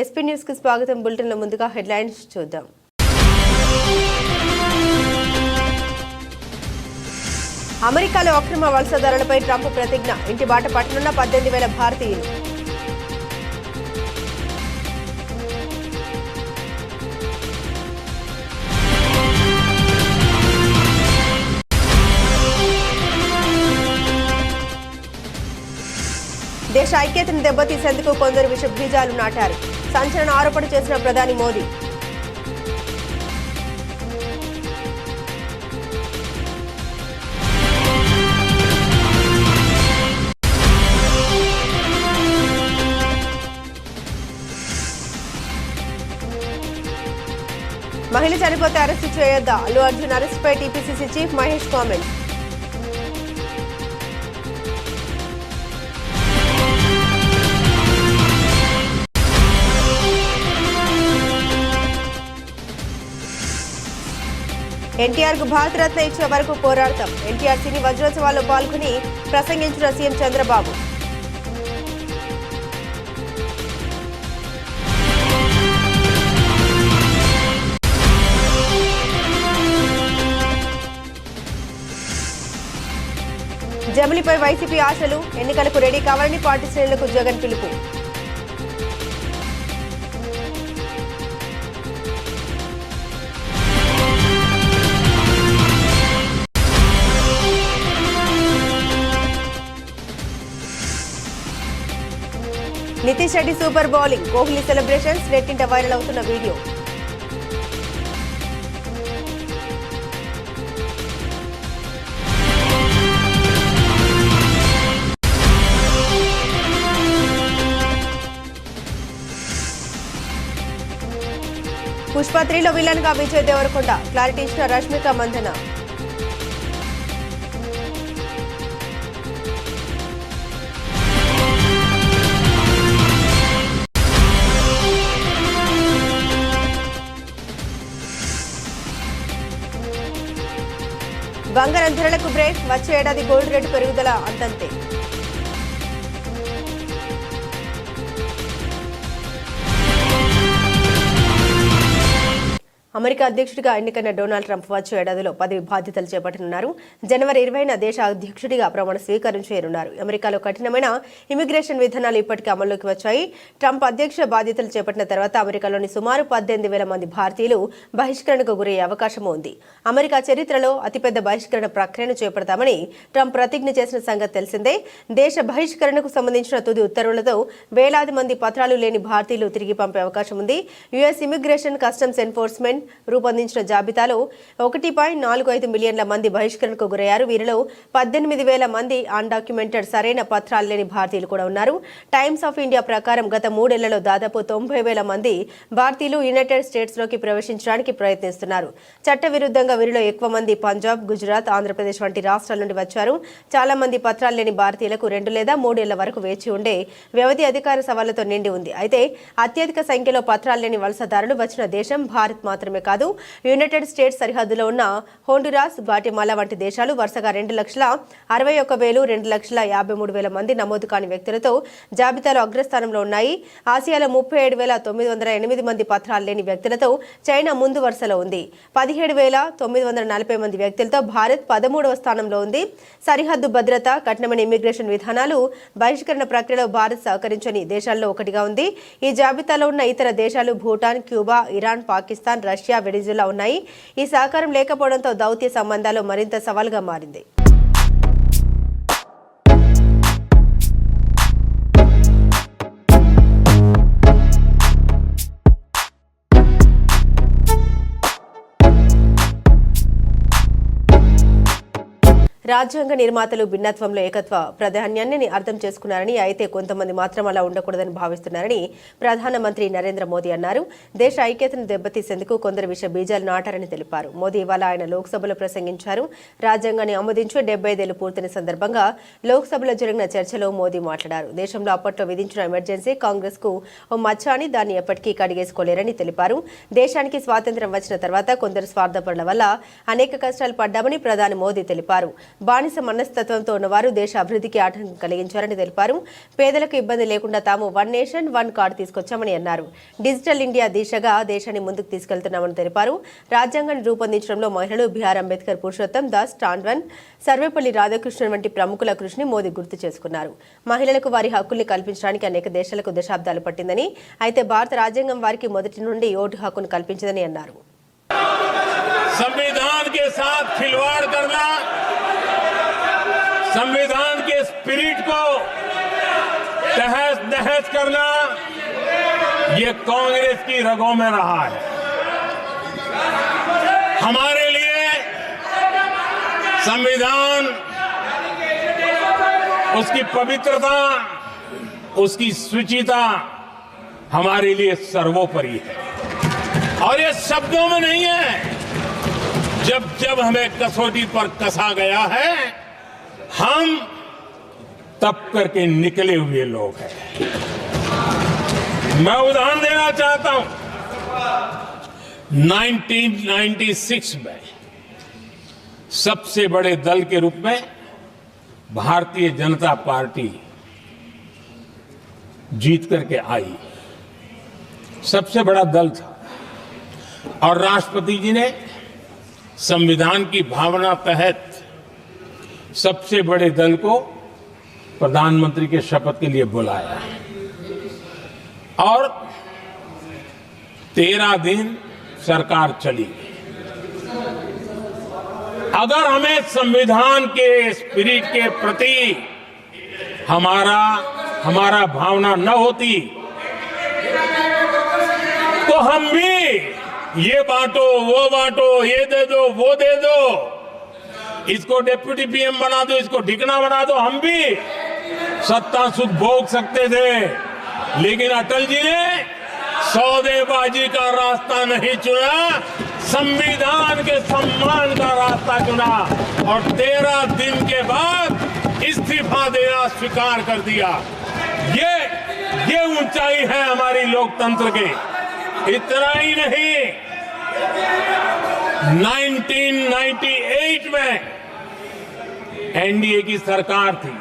SP news కి స్వాగతం. Bulletin లో ముందుగా హెడ్లైన్స్ చూద్దాం. అమెరికాలో అక్రమ వలసదారులపై ట్రంప్ ప్రతిజ్ఞ. ఇంటి బాట పట్టనున్న 18,000 భారతీయులు. దేశ ఐక్యతను దెబ్బతీసేందుకు కొందరు విష బీజాలు నాటారు. సంచలన ఆరోపణ చేసిన ప్రధాని మోదీ. మహిళ చనిపోతే అరెస్టు చేయొద్దా? అల్లు అర్జున్ అరెస్టుపై TPCC chief Mahesh comment. NTR కు భారతరత్న ఇచ్చే వరకు పోరాడతాం. ఎన్టీఆర్ సినీ వజ్రోత్సవాల్లో పాల్గొని ప్రసంగించిన సీఎం చంద్రబాబు. జమిలిపై వైసీపీ ఆశలు. ఎన్నికలకు రెడీ కావాలని పార్టీ శ్రేణులకు జగన్ పిలుపు. Nitish Reddy super bowling. Kohli celebrations నెట్టింట వైరల్ అవుతున్న వీడియో. పుష్ప 3లో విలన్ గా విజయ్ దేవరకొండ. క్లారిటీ ఇచ్చిన రష్మిక మందన. బంగారం ధరలకు బ్రేక్. వచ్చే ఏడాది గోల్డ్ రేటు పెరుగుదల అంతంతే. అమెరికా అధ్యక్షుడిగా ఎన్నికైన డొనాల్డ్ ట్రంప్ వచ్చే ఏడాదిలో పదవి బాధ్యతలు చేపట్టనున్నారు. జనవరి 20న దేశ అధ్యక్షుడిగా ప్రమాణ స్వీకారం చేయనున్నారు. అమెరికాలో కఠినమైన ఇమిగ్రేషన్ విధానాలు ఇప్పటికే అమల్లోకి వచ్చాయి. ట్రంప్ అధ్యక్ష బాధ్యతలు చేపట్టిన తర్వాత అమెరికాలోని సుమారు 18,000 మంది భారతీయులు బహిష్కరణకు గురయ్యే అవకాశం ఉంది. అమెరికా చరిత్రలో అతిపెద్ద బహిష్కరణ ప్రక్రియను చేపడతామని ట్రంప్ ప్రతిజ్ఞ చేసిన సంగతి తెలిసిందే. దేశ బహిష్కరణకు సంబంధించిన తుది ఉత్తర్వులతో వేలాది మంది పత్రాలు లేని భారతీయులు తిరిగి పంపే అవకాశం ఉంది. యుఎస్ ఇమిగ్రేషన్ కస్టమ్స్ ఎన్ఫోర్స్మెంట్ రూపొందించిన జాబితాలో 1.45 మిలియన్ల మంది బహిష్కరణకు గురయ్యారు. వీరిలో 18,000 మంది అన్డాక్యుమెంటెడ్ సరైన పత్రాలు లేని భారతీయులు కూడా ఉన్నారు. టైమ్స్ ఆఫ్ ఇండియా ప్రకారం గత 3 ఏళ్లలో దాదాపు 90,000 మంది భారతీయులు యునైటెడ్ స్టేట్స్ లోకి ప్రవేశించడానికి ప్రయత్నిస్తున్నారు. చట్టవిరుద్ధంగా వీరిలో ఎక్కువ మంది పంజాబ్, గుజరాత్, ఆంధ్రప్రదేశ్ వంటి రాష్ట్రాల నుండి వచ్చారు. చాలా మంది పత్రాలు లేని భారతీయులకు 2 లేదా 3 ఏళ్ల వరకు వేచి ఉండే వ్యవధి అధికార సవాళ్లతో నిండి ఉంది. అయితే అత్యధిక సంఖ్యలో పత్రాలు లేని వలసదారులు వచ్చిన దేశం భారత్ మాత్రమే కాదు. యునైటెడ్ స్టేట్స్ సరిహద్దులో ఉన్న హోండురాస్, గ్వాటెమాలా వంటి దేశాలు వరుసగా 2,61,000, 2,53,000 మంది నమోదు కాని వ్యక్తులతో జాబితాలో అగ్రస్థానంలో ఉన్నాయి. ఆసియాలో 37,908 మంది పత్రాలు లేని వ్యక్తులతో చైనా ముందు వరుసలో ఉంది. 17,940 మంది వ్యక్తులతో భారత్ 13వ స్థానంలో ఉంది. సరిహద్దు భద్రత, కఠినమైన ఇమిగ్రేషన్ విధానాలు బహిష్కరణ ప్రక్రియలో భారత్ సహకరించని దేశాల్లో ఒకటిగా ఉంది. ఈ జాబితాలో ఉన్న ఇతర దేశాలు Bhutan, Cuba, Iran, Pakistan, Russia, Venezuela ఉన్నాయి. ఈ సహకారం లేకపోవడంతో దౌత్య సంబంధాలు మరింత సవాలుగా మారింది. రాజ్యాంగ నిర్మాతలు భిన్నత్వంలో ఏకత్వ ప్రాధాన్యాన్ని అర్థం చేసుకున్నారని, అయితే కొంతమంది మాత్రం అలా ఉండకూడదని భావిస్తున్నారని ప్రధానమంత్రి నరేంద్ర మోదీ అన్నారు. దేశ ఐక్యతను దెబ్బతీసేందుకు కొందరు విష బీజాలు నాటారని తెలిపారు. మోదీ ఇవాళ ఆయన లోక్సభలో ప్రసంగించారు. రాజ్యాంగాన్ని ఆమోదించి 75 ఏళ్లు పూర్తయిన సందర్భంగా లోక్సభలో జరిగిన చర్చలో మోదీ మాట్లాడారు. దేశంలో అప్పట్లో విధించిన ఎమర్జెన్సీ కాంగ్రెస్ కు ఓ మచ్చ అని, దాన్ని ఎప్పటికీ కడిగేసుకోలేరని తెలిపారు. దేశానికి స్వాతంత్ర్యం వచ్చిన తర్వాత కొందరు స్వార్థపరుల వల్ల అనేక కష్టాలు పడ్డామని ప్రధాని మోదీ తెలిపారు. బానిస మనస్తత్వంతో ఉన్నవారు దేశ అభివృద్ధికి ఆటంకం కలిగించారని తెలిపారు. పేదలకు ఇబ్బంది లేకుండా తాము వన్ నేషన్ వన్ కార్డు తీసుకొచ్చామని అన్నారు. డిజిటల్ ఇండియా దిశగా దేశాన్ని ముందుకు తీసుకెళ్తున్నామని తెలిపారు. రాజ్యాంగాన్ని రూపొందించడంలో మహిళలు బిఆర్ అంబేద్కర్, పురుషోత్తం దాస్, టాండ్వన్, సర్వేపల్లి రాధాకృష్ణన్ వంటి ప్రముఖుల కృషిని మోదీ గుర్తు చేసుకున్నారు. మహిళలకు వారి హక్కుల్ని కల్పించడానికి అనేక దేశాలకు దశాబ్దాలు పట్టిందని, అయితే భారత రాజ్యాంగం వారికి మొదటి నుండి ఓటు హక్కును కల్పించదని అన్నారు. संविधान के साथ खिलवाड़ करना, संविधान के स्पिरिट को तहस नहस करना, ये कांग्रेस की रगों में रहा है. हमारे लिए संविधान, उसकी पवित्रता, उसकी शुचिता हमारे लिए सर्वोपरि है. और ये शब्दों में नहीं है. जब जब हमें कसौटी पर कसा गया है, हम तप करके निकले हुए लोग हैं. मैं उदाहरण देना चाहता हूं. 1996 में सबसे बड़े दल के रूप में भारतीय जनता पार्टी जीत करके आई. सबसे बड़ा दल था और राष्ट्रपति जी ने संविधान की भावना तहत सबसे बड़े दल को प्रधानमंत्री के शपथ के लिए बुलाया और 13 दिन सरकार चली. अगर हमें संविधान के स्पिरिट के प्रति हमारा भावना न होती तो हम भी ये बांटो, वो बांटो, ये दे दो, वो दे दो, इसको डिप्टी पीएम बना दो, इसको ढिकना बना दो, हम भी सत्ता सुख भोग सकते थे. लेकिन अटल जी ने सौदेबाजी का रास्ता नहीं चुना, संविधान के सम्मान का रास्ता चुना और 13 दिन के बाद इस्तीफा देना स्वीकार कर दिया. ये ऊंचाई है हमारी लोकतंत्र की. इतना ही नहीं, 1998 में एनडीए की सरकार थी.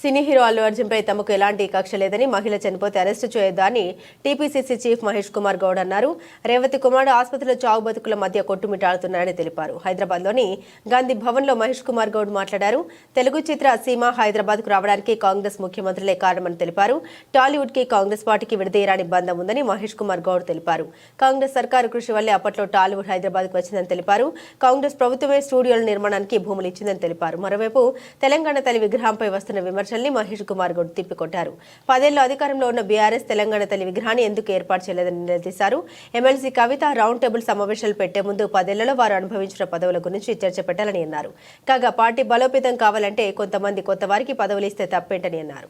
సినీ హీరో అల్లు అర్జున్పై తమకు ఎలాంటి కక్ష లేదని, మహిళ చనిపోతే అరెస్టు చేయొద్దని టీపీసీసీ చీఫ్ మహేష్ కుమార్ గౌడ్ అన్నారు. రేవతి కుమార్ ఆసుపత్రిలో చావు బతుకుల మధ్య కొట్టుమిట్టాడుతున్నారని తెలిపారు. హైదరాబాద్లోని గాంధీ భవన్లో మహేష్ కుమార్ గౌడ్ మాట్లాడారు. తెలుగు చిత్ర సీమ హైదరాబాద్కు రావడానికి కాంగ్రెస్ ముఖ్యమంత్రులే కారణమని తెలిపారు. టాలీవుడ్కి కాంగ్రెస్ పార్టీకి విడదీయరాని బంధం ఉందని మహేష్ కుమార్ గౌడ్ తెలిపారు. కాంగ్రెస్ సర్కారు కృషి వల్లే అప్పట్లో టాలీవుడ్ హైదరాబాద్కు వచ్చిందని తెలిపారు. కాంగ్రెస్ ప్రభుత్వమే స్టూడియోల నిర్మాణానికి భూములు ఇచ్చిందని తెలిపారు. మరోవైపు తెలంగాణ తల్లి విగ్రహంపై వస్తున్న విమర్శ మహేష్ కుమార్ గౌడ్ తిప్పికొట్టారు. 10 ఏళ్లు అధికారంలో ఉన్న బీఆర్ఎస్ తెలంగాణ తల్లి విగ్రహాన్ని ఎందుకు ఏర్పాటు చేయలేదని నిలదీశారు. ఎమ్మెల్సీ కవిత రౌండ్ టేబుల్ సమావేశాలు పెట్టే ముందు 10 ఏళ్లలో వారు అనుభవించిన పదవుల గురించి చర్చ పెట్టాలని అన్నారు. కాగా పార్టీ బలోపేతం కావాలంటే కొంతమంది కొత్త వారికి పదవులు ఇస్తే తప్పేంటని అన్నారు.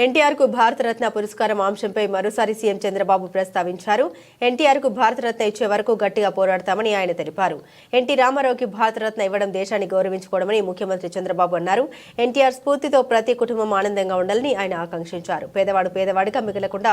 ఎన్టీఆర్ కు భారతరత్న పురస్కారం అంశంపై మరోసారి సీఎం చంద్రబాబు ప్రస్తావించారు. ఎన్టీఆర్ కు భారతరత్న ఇచ్చే వరకు గట్టిగా పోరాడతామని ఆయన తెలిపారు. ఎన్టీ రామారావుకి భారతరత్న ఇవ్వడం దేశాన్ని గౌరవించుకోవడమని ముఖ్యమంత్రి చంద్రబాబు అన్నారు. ఎన్టీఆర్ స్ఫూర్తితో ప్రతి కుటుంబం ఆనందంగా ఉండాలని ఆయన ఆకాంక్షించారు. పేదవాడు పేదవాడిగా మిగలకుండా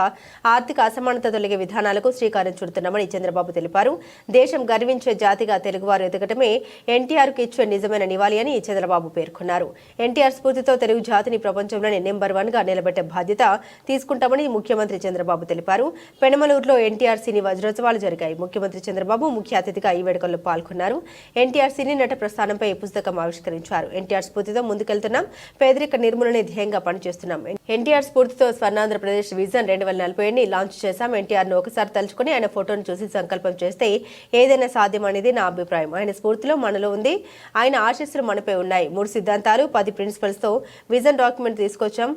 ఆర్థిక అసమానత తొలగే విధానాలకు శ్రీకారం చుడుతున్నామని చంద్రబాబు తెలిపారు. దేశం గర్వించే జాతిగా తెలుగువారు ఎదగటమే ఎన్టీఆర్ కు ఇచ్చే నిజమైన నివాళి అని చంద్రబాబు పేర్కొన్నారు. ఎన్టీఆర్ స్ఫూర్తితో తెలుగు జాతిని ప్రపంచంలోనే నెంబర్ 1 గా నిలబెట్టే బాధ్యత తీసుకుంటామని ముఖ్యమంత్రి చంద్రబాబు తెలిపారు. పెనమలూరులో ఎన్టీఆర్ సినీ వజ్రోత్సవాలు జరిగాయి. ముఖ్యమంత్రి చంద్రబాబు ముఖ్య అతిథిగా ఈ వేడుకల్లో పాల్గొన్నారు. ఎన్టీఆర్ సినీ నట ప్రస్థానంపై పుస్తకం ఆవిష్కరించారు. ఎన్టీఆర్ స్ఫూర్తితో ముందుకెళ్తున్నాం, పేదరిక నిర్మూలనే ధ్యేయంగా పనిచేస్తున్నాం. ఎన్టీఆర్ స్ఫూర్తితో స్వర్ణాంధ్రప్రదేశ్ విజన్ 2040 లాంచ్ చేశాం. ఎన్టీఆర్ ను ఒకసారి తలుచుకుని ఆయన ఫోటోను చూసి సంకల్పం చేస్తే ఏదైనా సాధ్యం అనేది నా అభిప్రాయం. ఆయన స్ఫూర్తిలో మనలో ఉంది, ఆయన ఆశీస్సులు మనపై ఉన్నాయి. 3 సిద్ధాంతాలు 10 ప్రిన్సిపల్స్ తో విజన్ డాక్యుమెంట్ తీసుకొచ్చాం.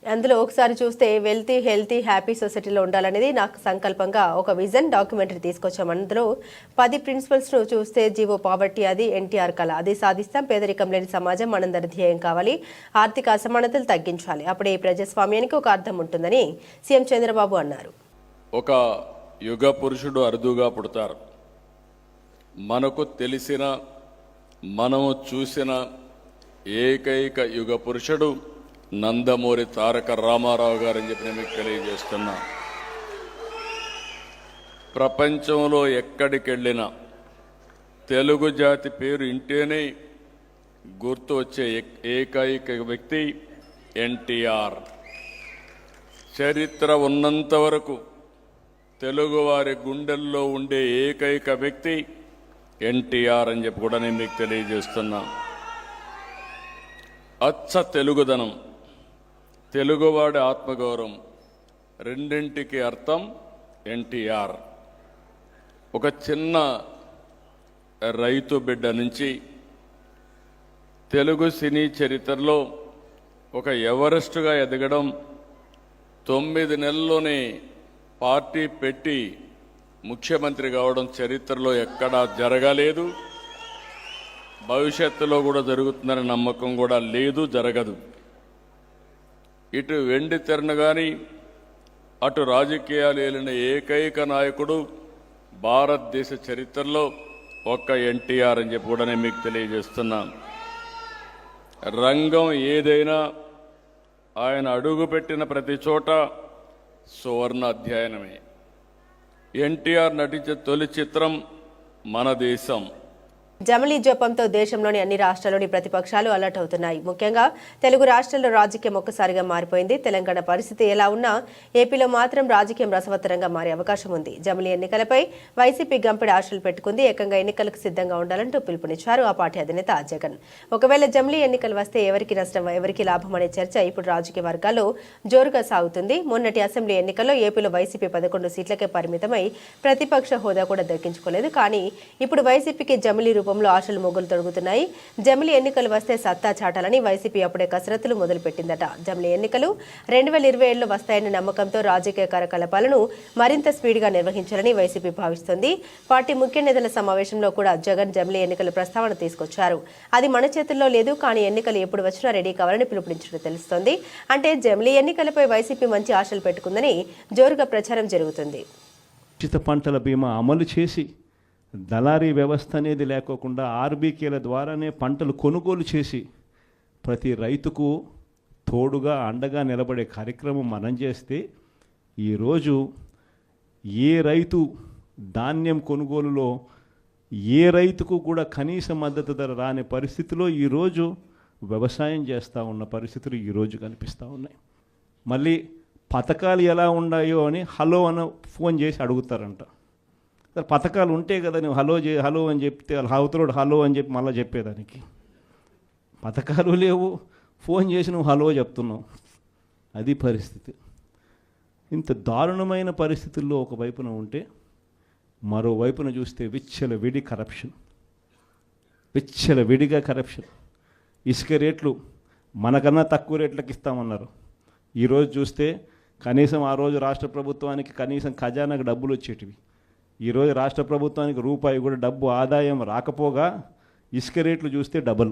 అందులో ఒకసారి చూస్తే వెల్తీ, హెల్తీ, హ్యాపీ సొసైటీలో ఉండాలనేది నాకు సంకల్పంగా ఒక విజన్ డాక్యుమెంటరీ తీసుకొచ్చాం. అందులో 10 ప్రిన్సిపల్స్ ను చూస్తే జీవో పావర్టీ, అది ఎన్టీఆర్ కళ, అది సాధిస్తాం. పేదరికం లేని సమాజం మనందరి ధ్యేయం కావాలి. ఆర్థిక అసమానతలు తగ్గించాలి. అప్పుడే ఈ ప్రజాస్వామ్యానికి ఒక అర్థం ఉంటుందని సీఎం చంద్రబాబు అన్నారు. ఒక యుగ పురుషుడు అరుదుగా పుడతారు. మనకు తెలిసిన, మనము చూసిన ఏకైక యుగ పురుషుడు నందమూరి తారక రామారావు గారని చెప్పి నేను మీకు తెలియజేస్తున్నా. ప్రపంచంలో ఎక్కడికెళ్ళినా తెలుగు జాతి పేరు ఇంటేనే గుర్తు వచ్చే ఏకైక వ్యక్తి ఎన్టీఆర్. చరిత్ర ఉన్నంత వరకు తెలుగువారి గుండెల్లో ఉండే ఏకైక వ్యక్తి ఎన్టీఆర్ అని చెప్పి కూడా నేను మీకు తెలియజేస్తున్నా. అచ్చ తెలుగుదనం, తెలుగువాడి ఆత్మగౌరవం రెండింటికి అర్థం ఎన్టీఆర్. ఒక చిన్న రైతు బిడ్డ నుంచి తెలుగు సినీ చరిత్రలో ఒక ఎవరెస్ట్గా ఎదగడం, 9 నెలల్లోనే పార్టీ పెట్టి ముఖ్యమంత్రి కావడం చరిత్రలో ఎక్కడా జరగలేదు. భవిష్యత్తులో కూడా జరుగుతుందనే నమ్మకం కూడా లేదు, జరగదు. ఇటు వెండి తెరను కానీ అటు రాజకీయాలు ఏలిన ఏకైక నాయకుడు భారతదేశ చరిత్రలో ఒక్క ఎన్టీఆర్ అని చెప్పి కూడా నేను మీకు తెలియజేస్తున్నాను. రంగం ఏదైనా ఆయన అడుగుపెట్టిన ప్రతి చోట సువర్ణ అధ్యయనమే. ఎన్టీఆర్ నటించే తొలి చిత్రం మన దేశం. జమిలీ జపంతో దేశంలోని అన్ని రాష్ట్రాల్లోని ప్రతిపక్షాలు అలర్ట్ అవుతున్నాయి. ముఖ్యంగా తెలుగు రాష్ట్రాల్లో రాజకీయం ఒక్కసారిగా మారిపోయింది. తెలంగాణ పరిస్థితి ఎలా ఉన్నా ఏపీలో మాత్రం రాజకీయం రసవత్తరంగా మారే అవకాశం ఉంది. జమిలీ ఎన్నికలపై వైసీపీ గంపెడి ఆశలు పెట్టుకుంది. ఏకంగా ఎన్నికలకు సిద్ధంగా ఉండాలంటూ పిలుపునిచ్చారు ఆ పార్టీ అధినేత జగన్. ఒకవేళ జమిలీ ఎన్నికలు వస్తే ఎవరికి నష్టం, ఎవరికి లాభం అనే చర్చ ఇప్పుడు రాజకీయ వర్గాల్లో జోరుగా సాగుతుంది. మొన్నటి అసెంబ్లీ ఎన్నికల్లో ఏపీలో వైసీపీ 11 సీట్లకే పరిమితమై ప్రతిపక్ష హోదా కూడా దక్కించుకోలేదు. కానీ ఇప్పుడు వైసీపీకి జమిలీ రూపంలో ఆశలు మొగ్గులు తొడుగుతున్నాయి. జమిలీ ఎన్నికలు వస్తే సత్తా చాటాలని వైసీపీ అప్పుడే కసరత్తులు మొదలుపెట్టిందట. జమిలీ ఎన్నికలు 2027లో వస్తాయనే నమ్మకంతో రాజకీయ కార్యకలాపాలను మరింత స్పీడ్గా నిర్వహించాలని వైసీపీ భావిస్తోంది. పార్టీ ముఖ్య నేతల సమావేశంలో కూడా జగన్ జమిలీ ఎన్నికల ప్రస్తావన తీసుకొచ్చారు. అది మన చేతుల్లో లేదు, కానీ ఎన్నికలు ఎప్పుడు వచ్చినా రెడీ కావాలని పిలుపునిచ్చినట్టు తెలుస్తోంది. అంటే జమిలీ ఎన్నికలపై వైసీపీ మంచి ఆశలు పెట్టుకుందని జోరుగా ప్రచారం జరుగుతుంది. ఉచిత పంటల బీమా అమలు చేసి దళారీ వ్యవస్థ అనేది లేకోకుండా ఆర్బీకేల ద్వారానే పంటలు కొనుగోలు చేసి ప్రతి రైతుకు తోడుగా అండగా నిలబడే కార్యక్రమం మనం చేస్తే ఈరోజు ఏ రైతు ధాన్యం కొనుగోలులో ఏ రైతుకు కూడా కనీస మద్దతు ధర రాని పరిస్థితిలో ఈరోజు వ్యవసాయం చేస్తూ ఉన్న పరిస్థితులు ఈరోజు కనిపిస్తూ ఉన్నాయి. మళ్ళీ పథకాలు ఎలా ఉన్నాయో అని హలో అని ఫోన్ చేసి అడుగుతారంట. పథకాలు ఉంటే కదా నువ్వు హలో అని చెప్తే అవతలోడు హలో అని చెప్పి మళ్ళీ చెప్పేదానికి. పథకాలు లేవు, ఫోన్ చేసి నువ్వు హలో చెప్తున్నావు. అది పరిస్థితి. ఇంత దారుణమైన పరిస్థితుల్లో ఒకవైపున ఉంటే మరోవైపున చూస్తే విచ్చలవిడిగా కరప్షన్. ఇసుక రేట్లు మనకన్నా తక్కువ రేట్లకు ఇస్తామన్నారు. ఈరోజు చూస్తే కనీసం ఆ రోజు రాష్ట్ర ప్రభుత్వానికి కనీసం ఖజానాకు డబ్బులు వచ్చేటివి. ఈరోజు రాష్ట్ర ప్రభుత్వానికి రూపాయి కూడా డబ్బు ఆదాయం రాకపోగా ఇసుక రేట్లు చూస్తే డబల్.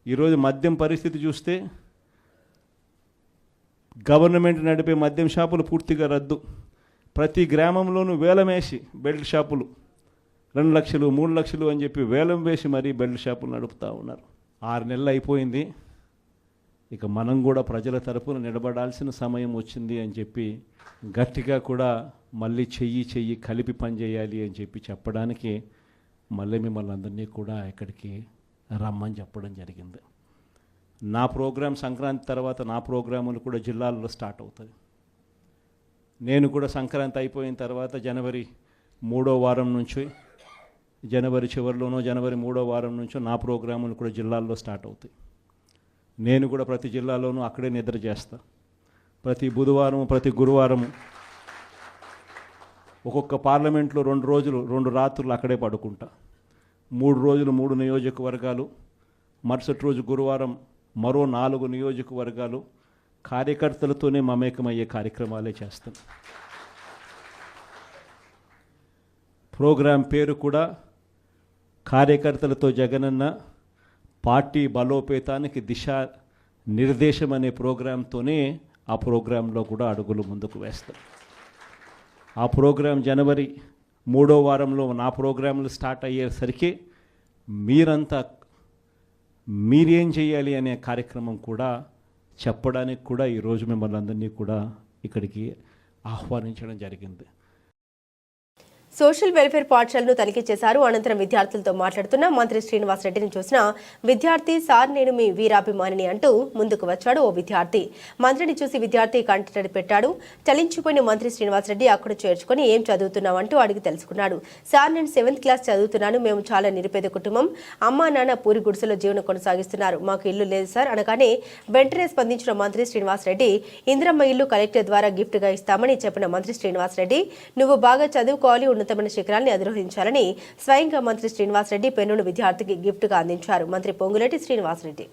ఈరోజు మద్యం పరిస్థితి చూస్తే గవర్నమెంట్ నడిపే మద్యం షాపులు పూర్తిగా రద్దు. ప్రతి గ్రామంలోనూ వేలం వేసి బెల్ట్ షాపులు 2 లక్షలు 3 లక్షలు అని చెప్పి వేలం వేసి మరీ బెల్ట్ షాపులు నడుపుతూ ఉన్నారు. 6 నెలలు అయిపోయింది. ఇక మనం కూడా ప్రజల తరపున నిలబడాల్సిన సమయం వచ్చింది అని చెప్పి గట్టిగా కూడా మళ్ళీ చెయ్యి కలిపి పనిచేయాలి అని చెప్పి చెప్పడానికి మళ్ళీ మిమ్మల్ని అందరినీ కూడా ఇక్కడికి రమ్మని చెప్పడం జరిగింది. నా ప్రోగ్రాం సంక్రాంతి తర్వాత నా ప్రోగ్రాములు కూడా జిల్లాల్లో స్టార్ట్ అవుతుంది. నేను కూడా సంక్రాంతి అయిపోయిన తర్వాత జనవరి 3వ వారం నుంచి, జనవరి చివరిలోనో జనవరి 3వ వారం నుంచో నా ప్రోగ్రాములు కూడా జిల్లాల్లో స్టార్ట్ అవుతాయి. నేను కూడా ప్రతి జిల్లాలోనూ అక్కడే నిద్ర చేస్తా. ప్రతి బుధవారం ప్రతి గురువారం ఒక్కొక్క పార్లమెంట్లో 2 రోజులు 2 రాత్రులు అక్కడే పడుకుంటా. 3 రోజులు 3 నియోజకవర్గాలు, మరుసటి రోజు గురువారం మరో 4 నియోజకవర్గాలు కార్యకర్తలతోనే మమేకమయ్యే కార్యక్రమాలే చేస్తాం. ప్రోగ్రాం పేరు కూడా కార్యకర్తలతో జగనన్న పార్టీ బలోపేతానికి దిశ నిర్దేశం అనే ప్రోగ్రాంతోనే ఆ ప్రోగ్రాంలో కూడా అడుగులు ముందుకు వేస్తాం. ఆ ప్రోగ్రాం జనవరి 3వ వారంలో నా ప్రోగ్రాంలు స్టార్ట్ అయ్యేసరికి మీరేం చేయాలి అనే కార్యక్రమం కూడా చెప్పడానికి కూడా ఈరోజు మిమ్మల్ని అందరినీ కూడా ఇక్కడికి ఆహ్వానించడం జరిగింది. సోషల్ వెల్ఫేర్ పాఠశాలను తనిఖీ చేశారు. అనంతరం విద్యార్థులతో మాట్లాడుతున్న మంత్రి శ్రీనివాస్ రెడ్డిని చూసిన విద్యార్థి సార్ నేను మీ వీరాభిమానిని అంటూ ముందుకు వచ్చాడు ఓ విద్యార్థి. మంత్రిని చూసి విద్యార్థి కంటతడి పెట్టాడు. చలించిపోయిన మంత్రి శ్రీనివాస్ రెడ్డి అక్కడ చేర్చుకుని ఏం చదువుతున్నావంటూ అడిగి తెలుసుకున్నాడు. సార్ నేను 7th క్లాస్ చదువుతున్నాను. మేము చాలా నిరుపేద కుటుంబం. అమ్మా నాన్న పూరి గుడిసెలో జీవనం కొనసాగిస్తున్నారు. మాకు ఇల్లు లేదు సార్ అనగానే వెంటనే స్పందించిన మంత్రి శ్రీనివాస్ రెడ్డి ఇంద్రమ్మ ఇల్లు కలెక్టర్ ద్వారా గిఫ్ట్ గా ఇస్తామని చెప్పిన మంత్రి శ్రీనివాస్ రెడ్డి నువ్వు బాగా చదువుకోవాలి, ఉన్నతమైన శిఖరాల్ని అధిరోహించాలని స్వయంగా మంత్రి శ్రీనివాస్ రెడ్డి పెన్నును విద్యార్థికి గిఫ్ట్ గా అందించారు. మంత్రి పొంగులేటి శ్రీనివాస్ రెడ్డి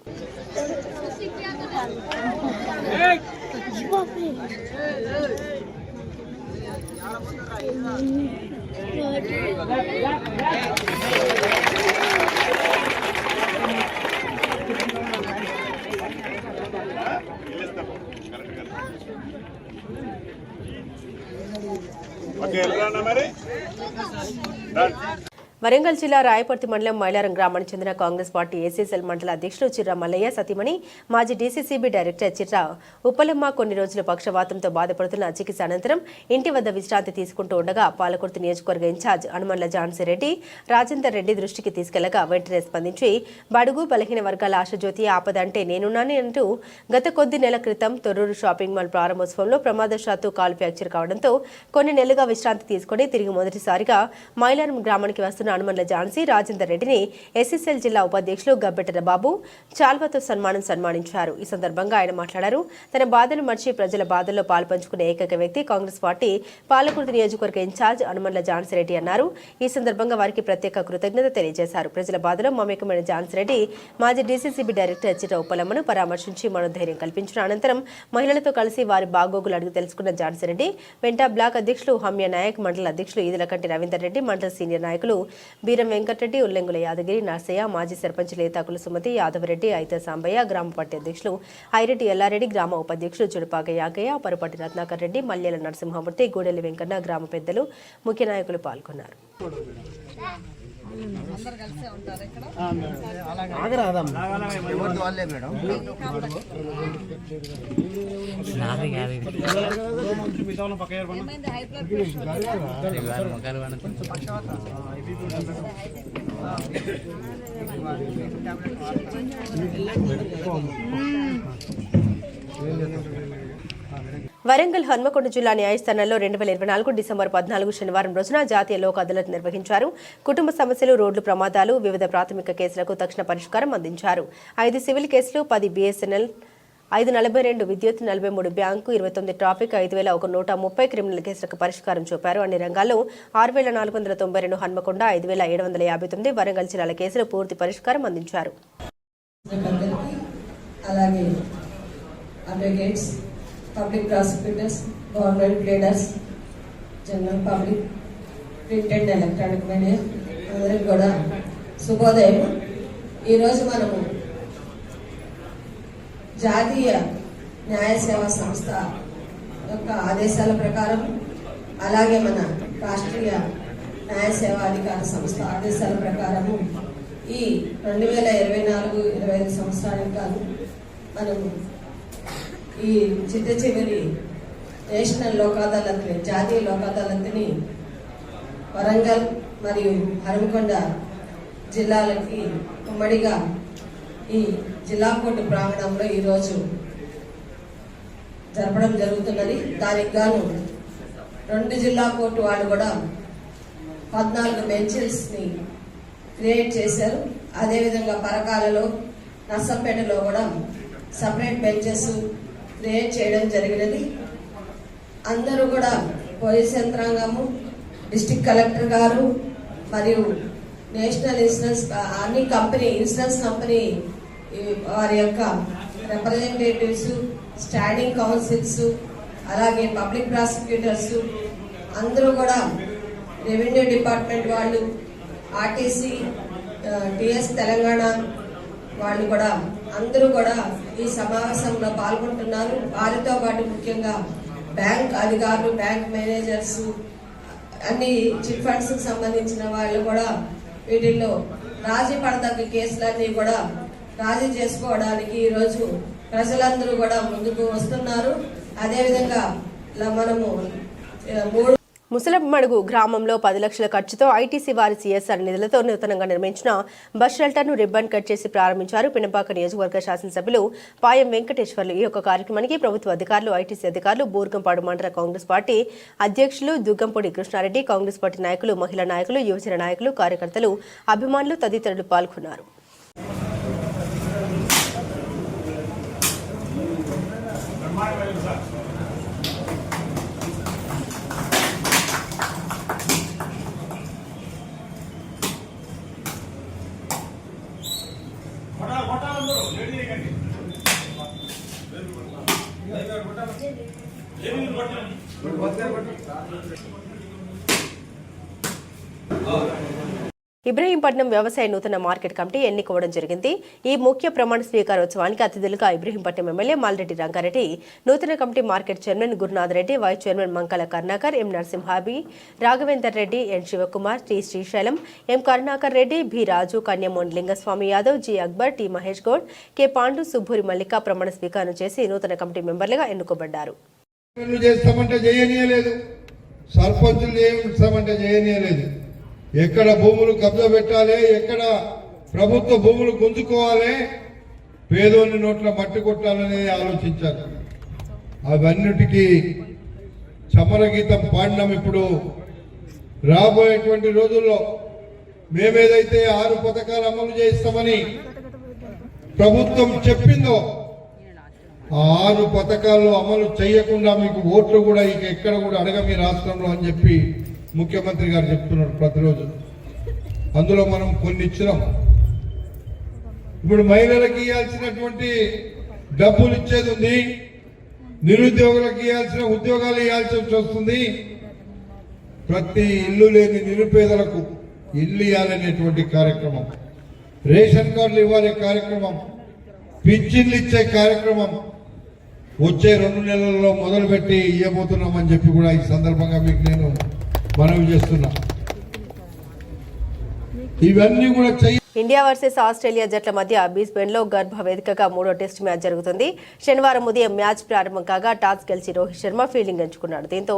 వరంగల్ జిల్లా రాయపర్తి మండలం మైలారం గ్రామానికి చెందిన కాంగ్రెస్ పార్టీ ఏసీసీఎల్ మండల అధ్యక్షుడు చిర్రా మల్లయ్య సతీమణి మాజీ డీసీసీబీ డైరెక్టర్ చిర్రా ఉప్పలమ్మ కొన్ని రోజుల పక్షవాతంతో బాధపడుతున్న చికిత్స అనంతరం ఇంటి వద్ద విశ్రాంతి తీసుకుంటూ ఉండగా పాలకుర్తి నియోజకవర్గ ఇన్ఛార్జ్ అనుమన్ల ఝాన్సీ రెడ్డి రాజేందర్ రెడ్డి దృష్టికి తీసుకెళ్లగా వెంటనే స్పందించి బడుగు బలహీన వర్గాల ఆశజ్యోతి ఆపద అంటే నేనున్నాను అంటూ గత కొద్ది నెలల క్రితం తొర్రూరు షాపింగ్ మాల్ ప్రారంభోత్సవంలో ప్రమాదశాత్తు కాలు ఫ్రాక్చర్ కావడంతో కొన్ని నెలలుగా విశ్రాంతి తీసుకుని తిరిగి మొదటిసారిగా మైలారం గ్రామానికి వస్తున్న అనుమన్ల ఝాన్సీ రాజేందర్ రెడ్డిని ఎస్ఎస్ఎల్ జిల్లా ఉపాధ్యక్షులు గబ్బెట్టర బాబు చాల్వాతో సన్మానించారు. ఈ సందర్భంగా ఆయన మాట్లాడారు. తన బాధలు మర్చి ప్రజల బాధల్లో పాల్పంచుకునే ఏకైక వ్యక్తి కాంగ్రెస్ పార్టీ పాలకుర్తి నియోజకవర్గ ఇన్ఛార్జ్ అనుమన్ల ఝాన్సీ రెడ్డి అన్నారు. ఈ సందర్భంగా వారికి ప్రత్యేక కృతజ్ఞత తెలియజేశారు. ప్రజల బాధలో మమేకమైన ఝాన్సీ రెడ్డి మాజీ డీసీసీబీ డైరెక్టర్ చిర్రా ఉప్పలమ్మను పరామర్శించి మనోధైర్యం కల్పించిన అనంతరం మహిళలతో కలిసి వారి బాగోగులు అడిగి తెలుసుకున్న ఝాన్సీ రెడ్డి వెంట బ్లాక్ అధ్యక్షులు హమ్య నాయక్, మండల అధ్యక్షులు ఈదలకంటి రవీందర్ రెడ్డి, మండల సీనియర్ నాయకులు బీరం వెంకటరెడ్డి, ఉల్లెంగుల యాదగిరి, నర్సయ్య, మాజీ సర్పంచ్ లేతాకుల సుమతి, యాదవరెడ్డి, అయితే సాంబయ్య, గ్రామ పార్టీ అధ్యక్షులు ఐరెడ్డి ఎల్లారెడ్డి, గ్రామ ఉపాధ్యక్షులు చుడుపాక యాగయ్య, పరుపటి రత్నాకర్ రెడ్డి, మల్యాల నరసింహమూర్తి, గూడెల్లి వెంకన్న, గ్రామ పెద్దలు, ముఖ్య నాయకులు పాల్గొన్నారు. వరంగల్ హన్మకొండ జిల్లా న్యాయస్థానంలో 2024 డిసెంబర్ 14 శనివారం రోజున జాతీయ లోక్ అదాలత్ నిర్వహించారు. కుటుంబ సమస్యలు, రోడ్లు ప్రమాదాలు, వివిధ ప్రాథమిక కేసులకు తక్షణ పరిష్కారం అందించారు. 5 సివిల్ కేసులు, 10 BSNL, 542 విద్యుత్, 43 బ్యాంకు, 29 ట్రాఫిక్, 5130 క్రిమినల్ కేసులకు పరిష్కారం చూపారు. అన్ని రంగాల్లో 6492 హన్మకొండ, 5759 వరంగల్ జిల్లాల కేసులు పూర్తి పరిష్కారం అందించారు. Public prosecutors, government leaders, general public, print and electronic media, అందరికి కూడా శుభోదయం. ఈరోజు మనము జాతీయ న్యాయ సేవా సంస్థ యొక్క ఆదేశాల ప్రకారం, అలాగే మన రాష్ట్రీయ న్యాయ సేవా అధికార సంస్థ ఆదేశాల ప్రకారము ఈ 2024-25 సంవత్సరానికి కాదు మనము ఈ చివరి నేషనల్ లోక్ అదాలత్, జాతీయ లోక్ అదాలత్ని వరంగల్ మరియు హనుమకొండ జిల్లాలకి ఉమ్మడిగా ఈ జిల్లా కోర్టు ప్రాంగణంలో ఈరోజు జరపడం జరుగుతున్నది. దానికి గాను 2 జిల్లా కోర్టు వాళ్ళు కూడా 14 బెంచెస్ని క్రియేట్ చేశారు. అదేవిధంగా పరకాలలో, నర్సంపేటలో కూడా సపరేట్ బెంచెస్ క్రియేట్ చేయడం జరిగినది. అందరూ కూడా పోలీస్ యంత్రాంగము, డిస్ట్రిక్ట్ కలెక్టర్ గారు మరియు నేషనల్ ఇన్సూరెన్స్ అన్ని ఇన్సూరెన్స్ కంపెనీ వారి యొక్క రిప్రజెంటేటివ్స్, స్టాండింగ్ కౌన్సిల్స్, అలాగే పబ్లిక్ ప్రాసిక్యూటర్స్ అందరూ కూడా, రెవెన్యూ డిపార్ట్మెంట్ వాళ్ళు, ఆర్టీసీ, టిఎస్ తెలంగాణ వాళ్ళు కూడా అందరూ కూడా ఈ సమావేశంలో పాల్గొంటున్నారు. వారితో పాటు ముఖ్యంగా బ్యాంక్ అధికారులు, బ్యాంక్ మేనేజర్స్, అన్ని చిట్ ఫండ్స్ కి సంబంధించిన వాళ్ళు కూడా వీటిల్లో రాజీ పడదగ్గ కేసులన్నీ కూడా రాజీ చేసుకోవడానికి ఈరోజు ప్రజలందరూ కూడా ముందుకు వస్తున్నారు. అదేవిధంగా మనము ముసలమడుగు గ్రామంలో 10 లక్షల ఖర్చుతో ఐటీసీ వారి సిఎస్ఆర్ నిధులతో నూతనంగా నిర్మించిన బస్ షెల్టర్ను రిబ్బన్ కట్ చేసి ప్రారంభించారు పినపాక నియోజకవర్గ శాసనసభ్యులు పాయం వెంకటేశ్వర్లు. ఈ యొక్క కార్యక్రమానికి ప్రభుత్వ అధికారులు, ఐటీసీ అధికారులు, బూర్గంపాడు మండల కాంగ్రెస్ పార్టీ అధ్యక్షులు దుగ్గంపూడి కృష్ణారెడ్డి, కాంగ్రెస్ పార్టీ నాయకులు, మహిళా నాయకులు, యువజన నాయకులు, కార్యకర్తలు, అభిమానులు తదితరులు పాల్గొన్నారు. ఇబ్రహీంపట్నం వ్యవసాయ నూతన మార్కెట్ కమిటీ ఎన్నుకోవడం జరిగింది. ఈ ముఖ్య ప్రమాణ స్వీకారోత్సవానికి అతిథులుగా ఇబ్రహీంపట్నం ఎమ్మెల్యే మాల్రెడ్డి రంగారెడ్డి, నూతన committee market chairman Gurunath Reddy, vice chairman Mankala Karunakar, M Narasimhabi, Raghavender Reddy, N Shivakumar, T Srisailam, M Karunakar Reddy, B Raju, Kanyamohan Lingaswamy Yadav, G Akbar, T Mahesh Goud, K Pandu, Subburi Mallika ప్రమాణ స్వీకారం చేసి నూతన కమిటీ మెంబర్లుగా ఎన్నుకోబడ్డారు. ఎక్కడ భూములు కబ్జా పెట్టాలి, ఎక్కడ ప్రభుత్వ భూములు గుంజుకోవాలి, పేదోని నోట్ల మట్టి కొట్టాలనేది ఆలోచించారు. అవన్నిటికీ చమరగీతం పాడినాం. ఇప్పుడు రాబోయేటువంటి రోజుల్లో మేమేదైతే 6 పథకాలు అమలు చేస్తామని ప్రభుత్వం చెప్పిందో ఆ 6 పథకాలు అమలు చేయకుండా మీకు ఓట్లు కూడా ఇక ఎక్కడ కూడా అడగ మీ రాష్ట్రంలో అని చెప్పి ముఖ్యమంత్రి గారు చెప్తున్నారు ప్రతిరోజు. అందులో మనం కొన్ని ఇచ్చినాం. ఇప్పుడు మహిళలకు ఇవ్వాల్సినటువంటి డబ్బులు ఇచ్చేది ఉంది, నిరుద్యోగులకు ఇవ్వాల్సిన ఉద్యోగాలు ఇవ్వాల్సి వస్తుంది, ప్రతి ఇల్లు లేని నిరుపేదలకు ఇల్లు ఇవ్వాలనేటువంటి కార్యక్రమం, రేషన్ కార్డులు ఇవ్వాలి కార్యక్రమం, పింఛన్లు ఇచ్చే కార్యక్రమం వచ్చే 2 నెలల్లో మొదలుపెట్టి ఇవ్వబోతున్నామని చెప్పి కూడా ఈ సందర్భంగా మీకు నేను మనవి చేస్తున్నా. ఇవన్నీ కూడా ఇండియా వర్సెస్ ఆస్ట్రేలియా జట్ల మధ్య బ్రిస్బేన్ లో గర్భ వేదికగా 3వ టెస్ట్ మ్యాచ్ జరుగుతుంది. శనివారం ఉదయం మ్యాచ్ ప్రారంభం కాగా టాస్ గెలిచి రోహిత్ శర్మ ఫీల్డింగ్ ఎంచుకున్నాడు. దీంతో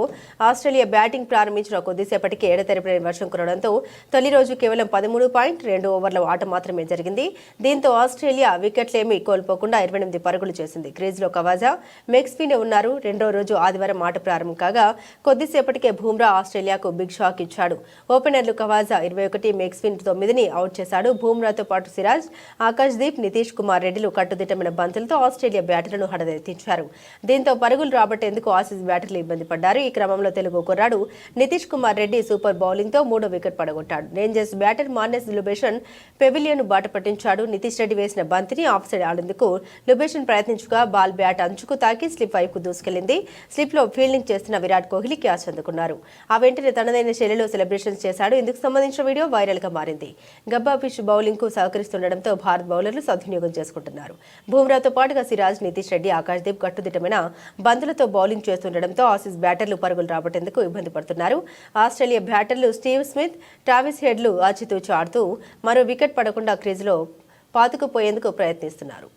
ఆస్ట్రేలియా బ్యాటింగ్ ప్రారంభించిన కొద్దిసేపటికి ఎడతెరిపిన వర్షం కురవడంతో తొలి రోజు కేవలం 13.2 ఓవర్ల ఆట మాత్రమే జరిగింది. దీంతో ఆస్ట్రేలియా వికెట్లేమీ కోల్పోకుండా 28 పరుగులు చేసింది. క్రీజ్లో కవాజా, మెక్స్వీన్ ఉన్నారు. రెండో రోజు ఆదివారం ఆట ప్రారంభం కాగా కొద్దిసేపటికే బుమ్రా ఆస్ట్రేలియాకు బిగ్ షాక్ ఇచ్చాడు. ఓపెనర్లు కవాజా 21, మెక్స్వీన్ 9ని అవుట్ చేశాడు. బుమ్రాతో పాటు సిరాజ్, ఆకాష్ దీప్, నితీష్ కుమార్ రెడ్డిలు కట్టుదిట్టమైన బంతులతో ఆస్ట్రేలియా బ్యాటర్లను హడలెత్తించారు. దీంతో పరుగులు రాబట్టేందుకు ఆసీస్ బ్యాటర్లు ఇబ్బంది పడ్డారు. ఈ క్రమంలో తెలుగు కుర్రాడు నితీష్ కుమార్ రెడ్డి సూపర్ బౌలింగ్తో 3వ వికెట్ పడగొట్టాడు. రేంజర్స్ బ్యాటర్ మార్నెస్ లుబేషన్ పెవిలియన్ బాట పట్టించాడు. నితీష్ రెడ్డి వేసిన బంతిని ఆఫ్ సైడ్ ఆడేందుకు లుబేషన్ ప్రయత్నించగా బాల్ బ్యాట్ అంచుకు తాకి స్లిప్ వైపు దూసుకెళ్లింది. స్లిప్ లో ఫీల్డింగ్ చేస్తున్న విరాట్ కోహ్లీ క్యాచ్ అందుకున్నారు. ఆ వెంటనే తనదైన శైలిలో సెలబ్రేషన్స్ చేశాడు. ఇందుకు సంబంధించిన వీడియో వైరల్ గా మారింది. గబ్బా పిచ్ బౌలింగ్ కు సహకరిస్తుండటంతో భారత్ బౌలర్లు సద్వినియోగం చేసుకుంటున్నారు. బుమ్రాతో పాటుగా సిరాజ్, నితీష్ రెడ్డి, ఆకాష్ దీప్ కట్టుదిట్టమైన బంతులతో బౌలింగ్ చేస్తుండటంతో ఆసీస్ బ్యాటర్లు పరుగులు రాబట్టేందుకు ఇబ్బంది పడుతున్నారు. ఆస్ట్రేలియా బ్యాటర్లు స్టీవ్ స్మిత్, ట్రావిస్ హెడ్లు ఆచితూచి ఆడుతూ మరో వికెట్ పడకుండా క్రీజులో పాతుకుపోయేందుకు ప్రయత్నిస్తున్నారు.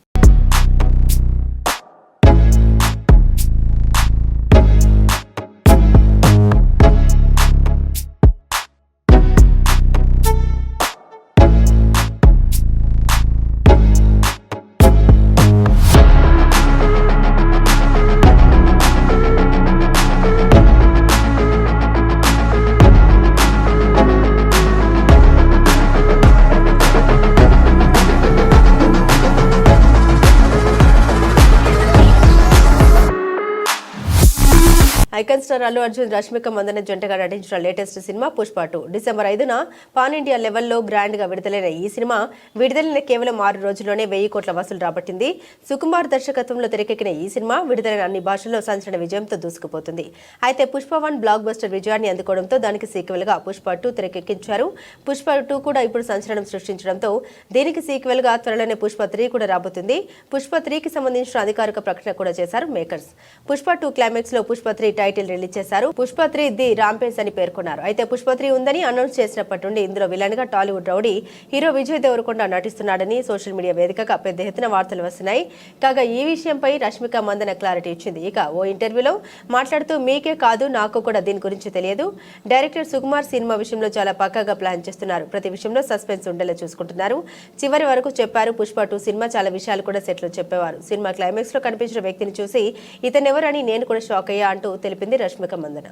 ఐకాన్ స్టార్ అల్లు అర్జున్, రష్మిక మందన జంటగా నటించిన లేటెస్ట్ సినిమా పుష్ప 2 డిసెంబర్ 5న పాన్ ఇండియా లెవెల్లో గ్రాండ్ గా విడుదలైన ఈ సినిమా విడుదలైన కేవలం 6 రోజుల్లోనే 1000 కోట్ల వసూలు రాబట్టింది. సుకుమార్ దర్శకత్వంలో తెరకెక్కిన ఈ సినిమా విడుదలైన అన్ని భాషల్లో సంచలన విజయంతో దూసుకుపోతుంది. అయితే పుష్ప 1 బ్లాక్ బస్టర్ విజయాన్ని అందుకోవడంతో దానికి సీక్వెల్ గా పుష్ప 2 తెరకెక్కించారు. పుష్ప 2 కూడా ఇప్పుడు సంచలనం సృష్టించడంతో దీనికి సీక్వెల్ గా త్వరలోనే పుష్ప 3 కూడా రాబోతుంది. పుష్ప 3కి సంబంధించిన అధికారిక ప్రకటన కూడా చేశారు మేకర్స్. పుష్ప 2 క్లైమాక్స్ లో పుష్ప 3 టైటిల్ రిలీజ్ చేశారు. పుష్ప 3 ది రాంపేజ్ అని పేర్కొన్నారు. అయితే పుష్ప 3 ఉందని అనౌన్స్ చేసినప్పటి నుండి ఇందులో విలన్ గా Tollywood rowdy hero Vijay Deverakonda నటిస్తున్నాడని సోషల్ మీడియా వేదికగా పెద్ద ఎత్తున వార్తలు వస్తున్నాయి. కాగా ఈ విషయంపై రష్మిక మందన క్లారిటీ ఇచ్చింది. ఇక ఓ ఇంటర్వ్యూలో మాట్లాడుతూ మీకే కాదు నాకు కూడా దీని గురించి తెలియదు. డైరెక్టర్ సుకుమార్ సినిమా విషయంలో చాలా పక్కాగా ప్లాన్ చేస్తున్నారు. ప్రతి విషయంలో సస్పెన్స్ ఉండేలా చూసుకుంటున్నారు. చివరి వరకు చెప్పారు. పుష్ప 2 సినిమా చాలా విషయాలు కూడా సెట్ లో చెప్పేవారు. సినిమా క్లైమాక్స్ లో కనిపించిన వ్యక్తిని చూసి ఇతనెవరని నేను కూడా షాక్ అయ్యా అంటూ తెలిపింది రష్మిక మందన.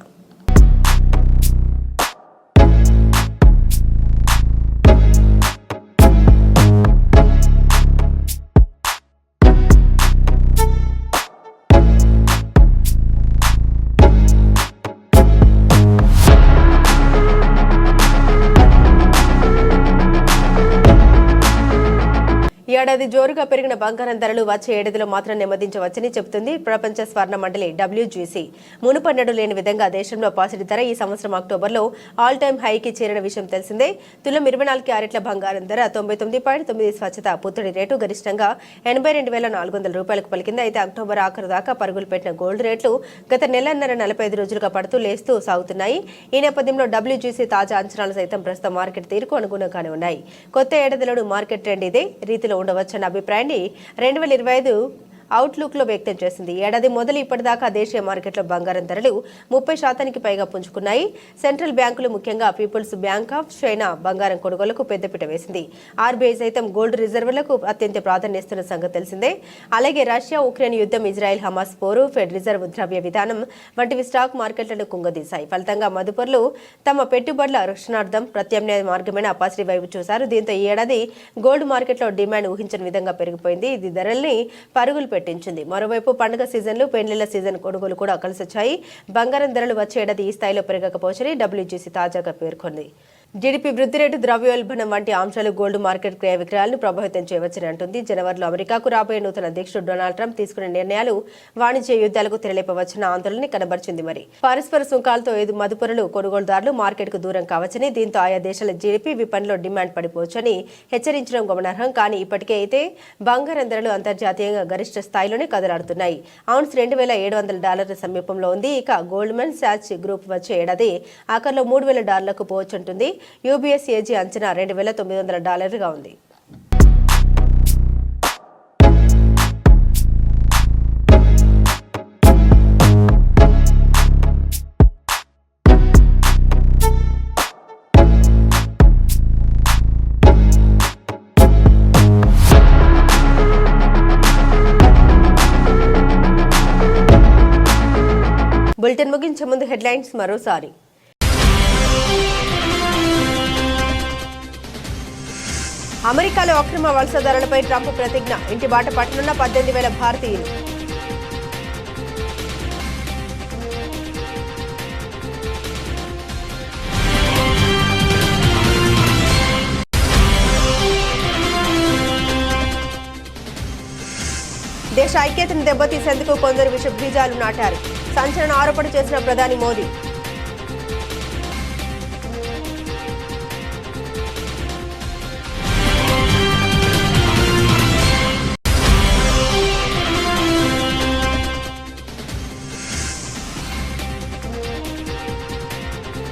ఏడాది జోరుగా పెరిగిన బంగారం ధరలు వచ్చే ఏడాదిలో మాత్రం నెమ్మదించవచ్చని చెబుతుంది ప్రపంచ స్వర్ణ మండలి WGC. మునుపన్నడు లేని విధంగా దేశంలో పాసిడి ధర ఈ సంవత్సరం అక్టోబర్లో ఆల్ టైమ్ హైకి చేరిన విషయం తెలిసిందే. తులం 24 క్యారెట్ల బంగారం ధర 99.9 స్వచ్ఛత పుత్తడి రేటు గరిష్టంగా 82,400 రూపాయలకు పలికింది. అయితే అక్టోబర్ ఆఖరు దాకా పరుగులు పెట్టిన గోల్డ్ రేట్లు గత నెలన్నర 45 రోజులుగా పడుతూ లేస్తూ సాగుతున్నాయి. ఈ నేపథ్యంలో WGC తాజా అంచనాలు సైతం ప్రస్తుతం మార్కెట్ తీరుకు అనుగుణంగానే ఉన్నాయి. కొత్త ఏడాదిలోనూ మార్కెట్ ట్రెండ్ ఇదే రీతిలో ఉండవచ్చన్న అభిప్రాయాన్ని 2025 అవుట్లుక్ లో వ్యక్తం చేసింది. ఏడాది మొదలు ఇప్పటిదాకా దేశీయ మార్కెట్లో బంగారం ధరలు 30% పైగా పుంజుకున్నాయి. సెంట్రల్ బ్యాంకులు ముఖ్యంగా పీపుల్స్ బ్యాంక్ ఆఫ్ చైనా బంగారం కొనుగోలుకు పెద్దపీట వేసింది. RBI సైతం గోల్డ్ రిజర్వులకు అత్యంత ప్రాధాన్యమిస్తున్న సంగతి తెలిసిందే. అలాగే రష్యా ఉక్రెయిన్ యుద్ధం, ఇజ్రాయెల్ హమాస్ పోరు, ఫెడ్ రిజర్వ్ ద్రవ్య విధానం వంటివి స్టాక్ మార్కెట్లను కుంగదీశాయి. ఫలితంగా మదుపరులు తమ పెట్టుబడుల రక్షణార్థం ప్రత్యామ్నాయ మార్గమైన పాజిటివ్ వైపు చూశారు. దీంతో ఈ ఏడాది గోల్డ్ మార్కెట్లో డిమాండ్ ఊహించని విధంగా పెరిగిపోయింది. ఇది ధరల్ని పరుగులు పెట్టించింది. మరోవైపు పండుగ సీజన్లు, పెళ్లిళ్ల సీజన్ కొనుగోలు కూడా కలిసొచ్చాయి. బంగారం ధరలు వచ్చే ఏడాది ఈ స్థాయిలో పెరగకపోవచ్చని WGC తాజాగా పేర్కొంది. జీడీపీ వృద్ధి రేటు, ద్రవ్యోల్బణం వంటి అంశాలు గోల్డ్ మార్కెట్ క్రయ విక్రయాలను ప్రభావితం చేయవచ్చని అంటుంది. జనవరిలో అమెరికాకు రాబోయే నూతన అధ్యక్షుడు డొనాల్డ్ ట్రంప్ తీసుకునే నిర్ణయాలు వాణిజ్య యుద్ధాలకు తెరలేపవచ్చన్న ఆందోళనని కనబరిచింది. మరి పరస్పర సుంకాలతో మదుపరులు, కొనుగోలుదారులు మార్కెట్ కు దూరం కావచ్చని, దీంతో ఆయా దేశాల జీడీపీ విపణిలో డిమాండ్ పడిపోవచ్చని హెచ్చరించడం గమనార్హం. కానీ ఇప్పటికే అయితే బంగారం ధరలు అంతర్జాతీయంగా గరిష్ట స్థాయిలోనే కదలాడుతున్నాయి. ఔన్స్ $2,700 సమీపంలో ఉంది. ఇక గోల్డ్మన్ సాచ్ గ్రూప్ వచ్చే ఏడాది ఆఖర్లో $3,000 పోవచ్చుంటుంది. UBS AG అంచనా $2,900గా ఉంది. బులెటిన్ ముగించే ముందు హెడ్లైన్స్ మరోసారి. అమెరికాలో అక్రమ వలసదారులపై ట్రంప్ ప్రతిజ్ఞ, ఇంటి బాట పట్టనున్న 18,000 భారతీయులు. దేశ ఐక్యతను దెబ్బతీసేందుకు కొందరు విష బీజాలు నాటారు, సంచలన ఆరోపణ చేసిన ప్రధాని మోదీ.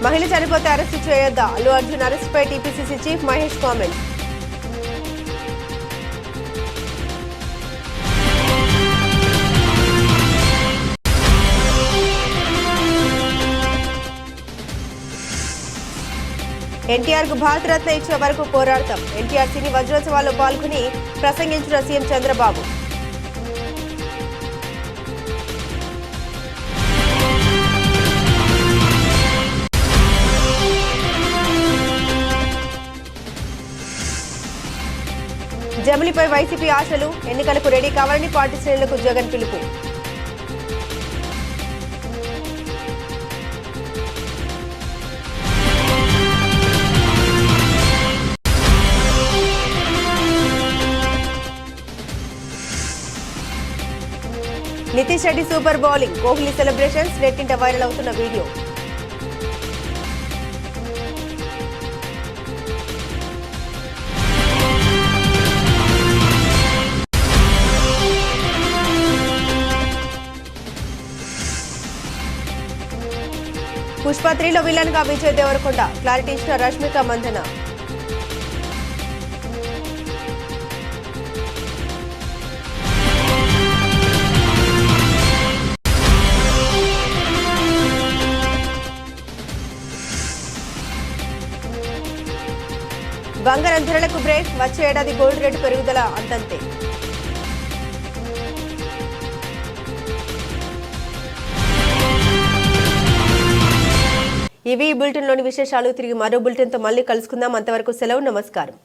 మహిళ చనిపోతే అరెస్టు చేయొద్దా, అల్లు అర్జున్ అరెస్టుపై TPCC chief Mahesh comment. NTR కు భారతరత్న ఇచ్చే వరకు పోరాడతాం, ఎన్టీఆర్ సినీ వజ్రోత్సవాల్లో పాల్గొని ప్రసంగించిన సీఎం చంద్రబాబు. జమిలిపై వైసీపీ ఆశలు, ఎన్నికలకు రెడీ కావాలని పార్టీ శ్రేణులకు జగన్ పిలుపు. Nitish Reddy super bowling, Kohli celebrations నెట్టింట వైరల్ అవుతున్న వీడియో. పుష్ప 3లో విలన్ గా విజయ్ దేవరకొండ క్లారిటీ ఇచ్చిన రష్మిక మందన. బంగారం ధరలకు బ్రేక్, వచ్చే ఏడాది గోల్డ్ రేటు పెరుగుదల అంతంతే. ఇవి ఈ బులెటిన్లోని విశేషాలు. తిరిగి మరో బులెటిన్తో మళ్ళీ కలుసుకుందాం. అంతవరకు సెలవు, నమస్కారం.